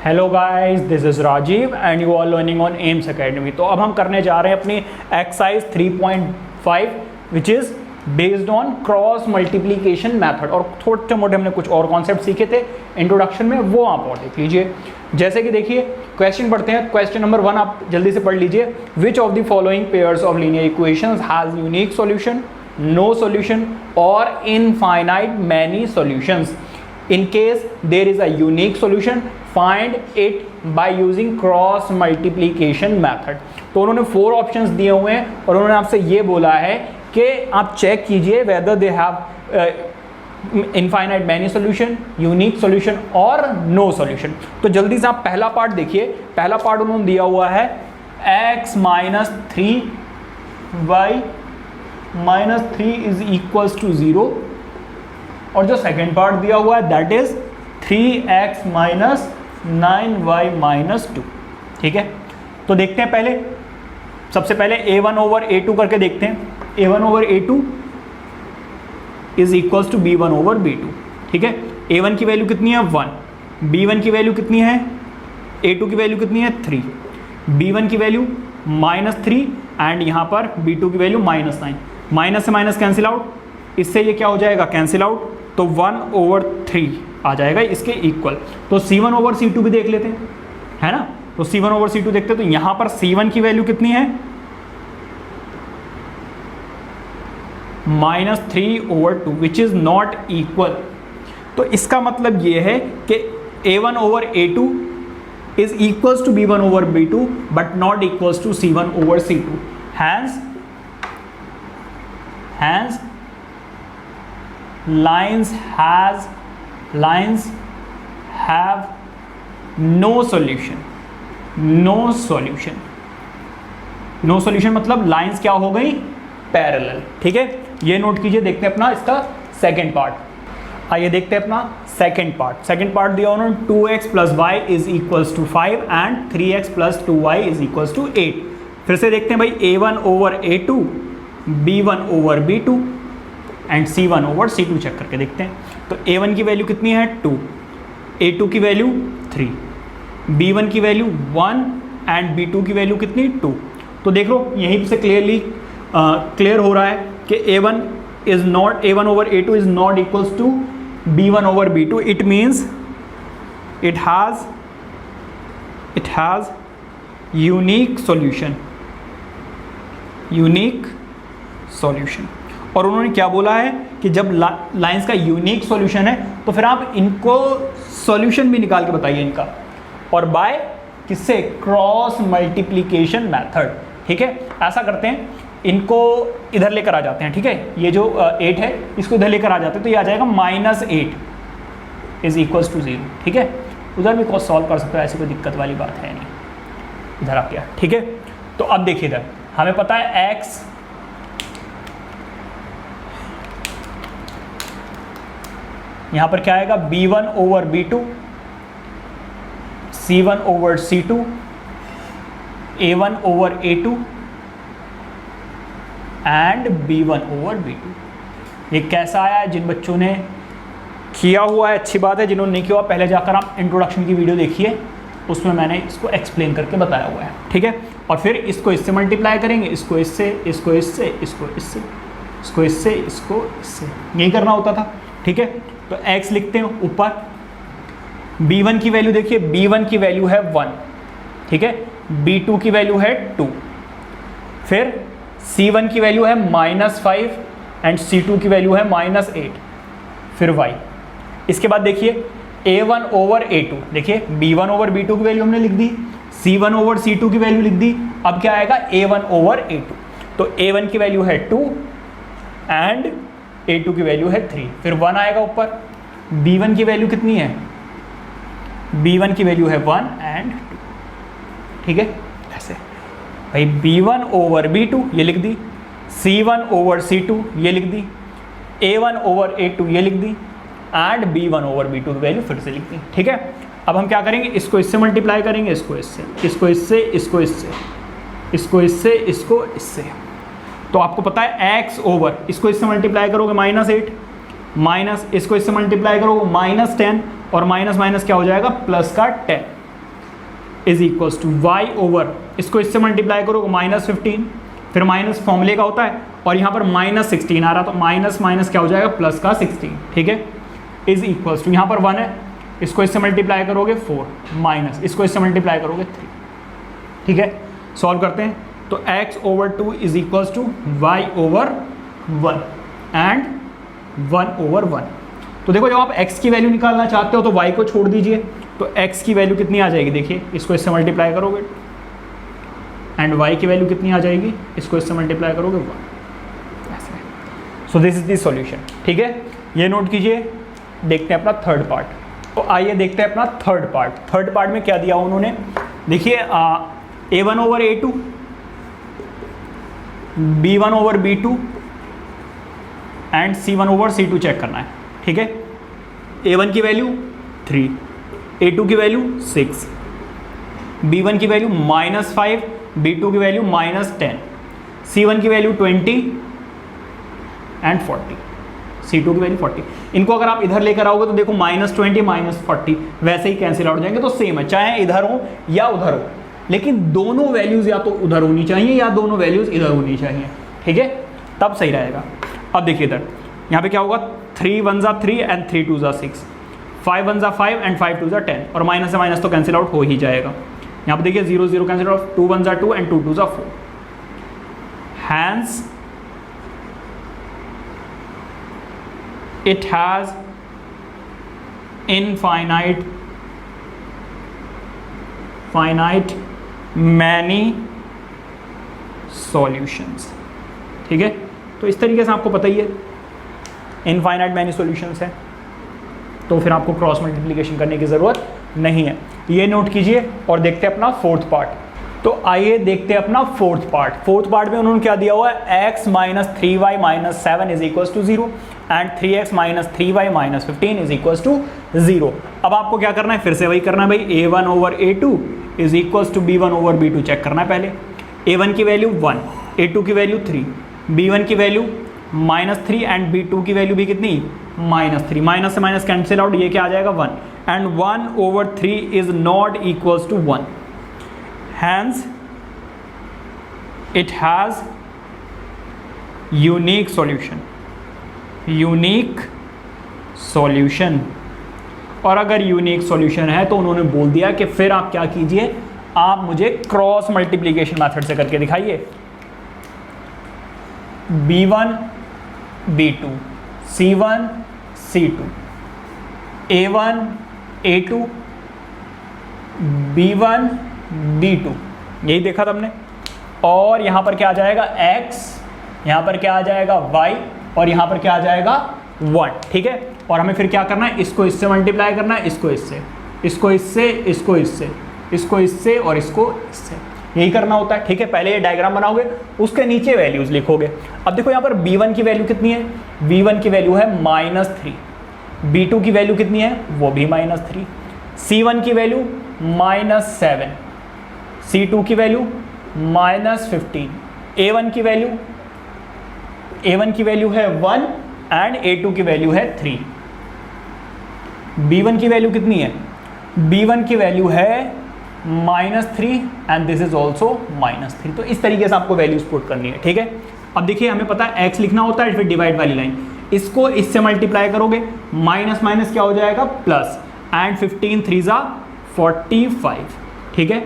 Hello guys, this is Rajiv and you are learning on Aims academy. तो अब हम करने जा रहे हैं अपनी exercise 3.5 which is based on cross multiplication method. और छोटे मोटे हमने कुछ और कॉन्सेप्ट सीखे थे इंट्रोडक्शन में, वो आप और देख लीजिए। जैसे कि देखिए क्वेश्चन पढ़ते हैं। क्वेश्चन नंबर 1 आप जल्दी से पढ़ लीजिए। Which of the following pairs of linear equations has unique solution, no solution और infinite many solutions. In case there is a unique solution, find it by using cross multiplication method। तो उन्होंने 4 options दिए हुए हैं और उन्होंने आपसे ये बोला है कि आप चेक कीजिए whether they have infinite many solution, unique solution और no solution। तो जल्दी से आप पहला पार्ट देखिए। पहला पार्ट उन्होंने दिया हुआ है x minus 3y minus 3 is equals to 0 और जो सेकेंड पार्ट दिया हुआ है that is 3x minus 9y minus 2। ठीक है, तो देखते हैं पहले। सबसे पहले a1 ओवर a2 करके देखते हैं। a1 over a2 is equals to b1 over b2। ठीक है, a1 की वैल्यू कितनी है 1, b1 की वैल्यू कितनी है, a2 की वैल्यू कितनी है 3, b1 की वैल्यू -3 एंड यहाँ पर b2 की वैल्यू -9। माइनस से माइनस कैंसिल आउट, इससे ये क्या हो जाएगा कैंसिल आउट, तो 1 ओवर 3 आ जाएगा इसके इक्वल। तो C1 ओवर C2 भी देख लेते हैं, है ना। तो C1 ओवर C2 देखते हैं। तो यहां पर C1 की वैल्यू कितनी है -3 over 2 which is not equal. तो इसका मतलब ये है कि A1 over A2 is equals to B1 over B2 but not equals to C1 over C2। Hence lines have no solution। मतलब लाइंस क्या हो गई पैरेलल। ठीक है, ये नोट कीजिए। देखते हैं अपना इसका सेकंड पार्ट। आइए देखते हैं अपना सेकंड पार्ट। सेकंड पार्ट दिया उन्होंने 2x plus y is equals to 5 and 3x plus 2y is equals to 8। फिर से देखते हैं भाई a1 over a2, b1 over b2 and C1 over C2 check करके देखते हैं। तो A1 की वैल्यू कितनी है 2, A2 की वैल्यू 3, B1 की वैल्यू 1 एंड B2 की वैल्यू कितनी 2। तो देख लो यहीं से क्लियर हो रहा है कि A1 over A2 is not equals to B1 over B2। It means it has unique solution. और उन्होंने क्या बोला है कि जब लाइंस का यूनिक सॉल्यूशन है तो फिर आप इनको सॉल्यूशन भी निकाल के बताइए इनका, और बाय किससे, क्रॉस मल्टीप्लिकेशन मेथड। ठीक है, ऐसा करते हैं, इनको इधर लेकर आ जाते हैं। ठीक है, ये जो 8 है इसको इधर लेकर आ जाते हैं तो ये आ जाएगा -8 इज इक्वल्स टू 0। ठीक है, उधर भी कॉस सॉल्व कर सकते हो, ऐसी कोई दिक्कत वाली बात है नहीं। इधर आ गया। ठीक है, तो अब देखिए इधर हमें पता है x यहां पर क्या आएगा b1 over b2, C1 over C2, A1 over A2 and B1 over B2। ये कैसा आया है? जिन बच्चों ने किया हुआ है अच्छी बात है, जिन्होंने नहीं किया हुआ पहले जाकर आप इंट्रोडक्शन की वीडियो देखिए, उसमें मैंने इसको एक्सप्लेन करके बताया हुआ है। ठीक है, और फिर इसको इससे मल्टीप्लाई करेंगे, इसको इससे, इसको इससे, इसको इससे, इसको इससे, इसको इससे, यही करना होता था। ठीक है, तो x लिखते हैं ऊपर। b1 की वैल्यू देखिए, b1 की वैल्यू है 1। ठीक है, b2 की वैल्यू है 2, फिर c1 की वैल्यू है -5 एंड c2 की वैल्यू है -8, फिर y। इसके बाद देखिए a1 ओवर a2, देखिए b1 ओवर b2 की वैल्यू हमने लिख दी, c1 ओवर c2 की वैल्यू लिख दी। अब क्या आएगा a1 ओवर a2। तो a1 की वैल्यू है 2 एंड A2 की वैल्यू है 3, फिर 1 आएगा ऊपर। B1 की वैल्यू कितनी है, B1 की वैल्यू है 1 एंड 2। ठीक है, ऐसे भाई B1 ओवर B2 ये लिख दी, C1 ओवर C2 ये लिख दी, A1 ओवर A2 ये लिख दी एंड B1 ओवर B2 की वैल्यू फिर से लिख दी। ठीक है, अब हम क्या करेंगे, इसको इससे मल्टीप्लाई करेंगे, इसको इससे, इसको इससे, इसको इससे, इसको इससे, इसको इससे। तो आपको पता है x ओवर, इसको इससे मल्टीप्लाई करोगे -8, माइनस इसको इससे मल्टीप्लाई करोगे -10 और माइनस माइनस क्या हो जाएगा प्लस का 10। Is equals to Y over, इसको इससे मल्टीप्लाई करो -15, फिर माइनस फॉर्मूले का होता है और यहाँ पर -16 आ रहा, तो माइनस माइनस क्या हो जाएगा प्लस का 16, ठीक है, इज इक्वल्स टू यहाँ पर 1 है, इसको इससे मल्टीप्लाई करोगे 4 माइनस इसको इससे मल्टीप्लाई करोगे 3, ठीक है। सॉल्व करते हैं तो x over 2 is equals to Y over 1 and 1 over 1। तो देखो जब आप x की वैल्यू निकालना चाहते हो तो y को छोड़ दीजिए, तो x की वैल्यू कितनी आ जाएगी, देखिए इसको इससे मल्टीप्लाई करोगे एंड y की वैल्यू कितनी आ जाएगी, इसको इससे मल्टीप्लाई करोगे 1, ऐसे। So this is the solution, ठीक है, ये नोट कीजिए। देखते हैं अपना थर्ड पार्ट। तो आइए देखते हैं अपना थर्ड पार्ट। थर्ड पार्ट में क्या दिया उन्होंने, देखिए a1 over a2, b1 over b2 and c1 over c2 check करना है, ठीक है। a1 की वैल्यू 3, a2 की वैल्यू 6, b1 की वैल्यू -5, b2 की वैल्यू -10, c1 की वैल्यू 20 एंड 40, c2 की वैल्यू 40। इनको अगर आप इधर लेकर आओगे तो देखो -20 -40 वैसे ही कैंसिल आउट हो जाएंगे, तो सेम है, चाहे इधर हो या उधर हो, लेकिन दोनों वैल्यूज़ या तो उधर होनी चाहिए या दोनों वैल्यूज़ इधर होनी चाहिए, ठीक है, तब सही रहेगा। अब देखिए इधर यहाँ पे क्या होगा, 3 1 जा 3 एंड 3 2 जा 6, 5 1 जा 5 एंड 5 2 जा 10, और माइनस से माइनस तो कैंसिल आउट हो ही जाएगा। यहाँ पे देखिए 0 0 कैंसिल आउट, 2 1 जा 2 एंड 2 2 जा 4। Hence it has finite many solutions, ठीक है। तो इस तरीके से आपको पता ही है इनफाइनाइट मैनी सॉल्यूशंस है, तो फिर आपको क्रॉस मल्टीप्लिकेशन करने की ज़रूरत नहीं है, ये नोट कीजिए। और देखते हैं अपना फोर्थ पार्ट। तो आइए देखते हैं अपना फोर्थ पार्ट। फोर्थ पार्ट में उन्होंने क्या दिया हुआ है, x minus 3y minus 7 is equals to 0 and 3x minus 3y minus 15 is equals to 0। अब आपको क्या करना है, फिर से वही करना है भाई, a1 over a2 is equals to b1 over b2 check करना है पहले। a1 की वैल्यू 1, a2 की वैल्यू 3, b1 की वैल्यू -3 एंड b2 की वैल्यू भी कितनी, -3, माइनस से माइनस कैंसिल आउट, ये क्या आ जाएगा 1, and 1 over 3 is not equals to 1। Hence, it has unique solution, unique solution। और अगर यूनिक सॉल्यूशन है तो उन्होंने बोल दिया कि फिर आप क्या कीजिए, आप मुझे क्रॉस मल्टीप्लिकेशन मेथड से करके दिखाइए। b1 b2 c1 c2 a1 a2 b1 b2, यही देखा था हमने। और यहाँ पर क्या आ जाएगा x, यहाँ पर क्या आ जाएगा y, और यहाँ पर क्या आ जाएगा 1, ठीक है। और हमें फिर क्या करना है, इसको इससे मल्टीप्लाई करना है, इसको इससे, इसको इससे, इसको इससे, इसको इससे और इसको इससे, यही करना होता है, ठीक है। पहले ये डायग्राम बनाओगे, उसके नीचे वैल्यूज लिखोगे। अब देखो यहाँ पर b1 की वैल्यू कितनी है, b1 की वैल्यू है -3, b2 की वैल्यू कितनी है, वो भी -3, c1 की वैल्यू -7, c2 की वैल्यू -15, a1 की वैल्यू है 1 एंड a2 की वैल्यू है 3। b1 की वैल्यू कितनी है, b1 की वैल्यू है -3 एंड दिस इज ऑल्सो -3। तो इस तरीके से आपको वैल्यूज पुट करनी है, ठीक है। अब देखिए हमें पता है x लिखना होता है, फिर डिवाइड वाली लाइन, इसको इससे मल्टीप्लाई करोगे, माइनस माइनस क्या हो जाएगा प्लस, एंड 15 3 जा 45, ठीक है।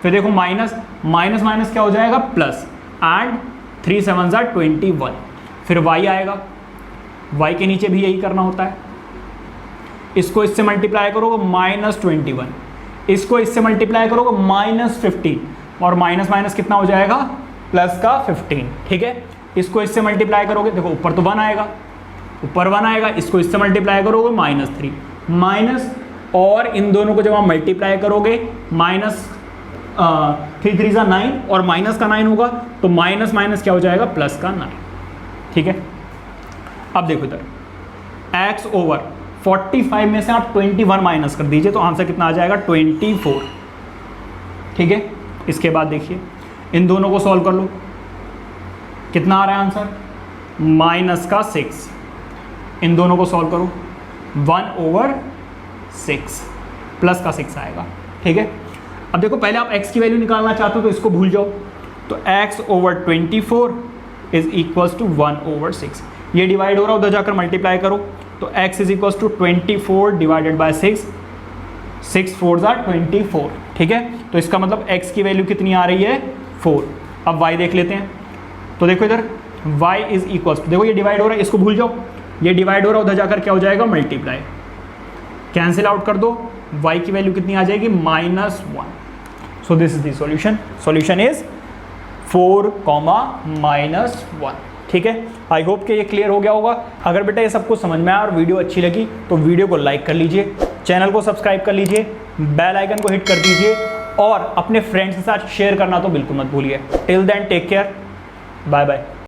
फिर देखो माइनस माइनस माइनस क्या हो जाएगा प्लस, एंड 3 7 जा 21, फिर y आएगा, y के नीचे भी यही करना होता है, इसको इससे मल्टीप्लाई करोगे -21, इसको इससे मल्टीप्लाई करोगे -15, और माइनस माइनस कितना हो जाएगा प्लस का 15, ठीक है। इसको इससे मल्टीप्लाई करोगे, देखो ऊपर तो 1 आएगा, ऊपर 1 आएगा, इसको इससे मल्टीप्लाई करोगे -3 माइनस, और इन दोनों को जब आप मल्टीप्लाई करोगे -3 3 जा 9, और माइनस का 9 होगा, तो माइनस माइनस क्या हो जाएगा प्लस का 9, ठीक है। अब देखो इधर x ओवर 45 में से आप 21 माइनस कर दीजिए, तो आंसर कितना आ जाएगा 24, ठीक है। इसके बाद देखिए इन दोनों को सॉल्व कर लो, कितना आ रहा है आंसर, -6, इन दोनों को सॉल्व करो, 1 ओवर 6 प्लस का 6 आएगा, ठीक है। अब देखो पहले आप x की वैल्यू निकालना चाहते हो तो इसको भूल जाओ, तो x over 24 is equals to 1/6। ये डिवाइड हो रहा है, उधर जाकर मल्टीप्लाई करो, तो x is equals to 24 divided by 6, 6 4 ज़ा 24, ठीक है। तो इसका मतलब x की वैल्यू कितनी आ रही है 4। अब y देख लेते हैं, तो देखो इधर y इज इक्वल्स टू, देखो ये डिवाइड हो रहा है, इसको भूल जाओ, ये डिवाइड हो रहा है, उधर जाकर क्या हो जाएगा मल्टीप्लाई, कैंसिल आउट कर दो, y की वैल्यू कितनी आ जाएगी -1। So this is the solution, solution is 4, -1, ठीक है। आई होप कि ये क्लियर हो गया होगा। अगर बेटा ये सब कुछ समझ में आया और वीडियो अच्छी लगी तो वीडियो को लाइक कर लीजिए, चैनल को सब्सक्राइब कर लीजिए, बेल आइकन को हिट कर दीजिए और अपने फ्रेंड्स के साथ शेयर करना तो बिल्कुल मत भूलिए। Till then take care, bye bye.